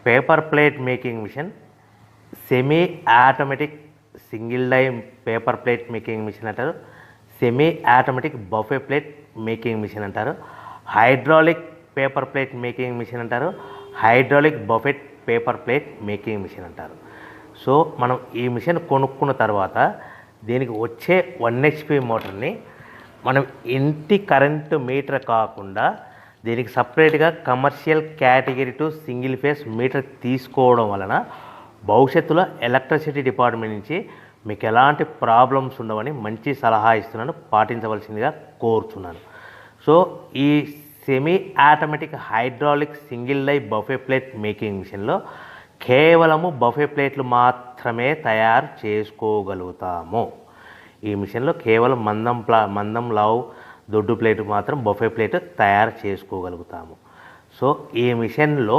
Paper plate making machine, semi automatic single die paper plate making machine అంటారు, semi automatic buffet plate making machine అంటారు, hydraulic paper plate making machine అంటారు, hydraulic buffet paper plate making machine అంటారు. So మనం ఈ machine కొనుక్కున్న తర్వాత దీనికి వచ్చే 1 HP మోటార్ని మనం ఇంటి కరెంటు మీటర్ కాకుండా దీనికి సపరేట్గా commercial category to single phase metre తీసుకోవడం వలన భవిష్యత్తులో ఎలక్ట్రిసిటీ డిపార్ట్మెంట్ నుంచి మీకు ఎలాంటి ప్రాబ్లమ్స్ ఉండవని మంచి సలహా ఇస్తున్నాను, పాటించవలసిందిగా కోరుతున్నాను. సో ఈ semi automatic hydraulic single die buffet plate making మిషన్లో కేవలము బఫే ప్లేట్లు మాత్రమే తయారు చేసుకోగలుగుతాము. ఈ మిషన్లో కేవలం మందం లావు దొడ్డు ప్లేట్ మాత్రం బఫే ప్లేట్ తయారు చేసుకోగలుగుతాము. సో ఈ మిషన్లో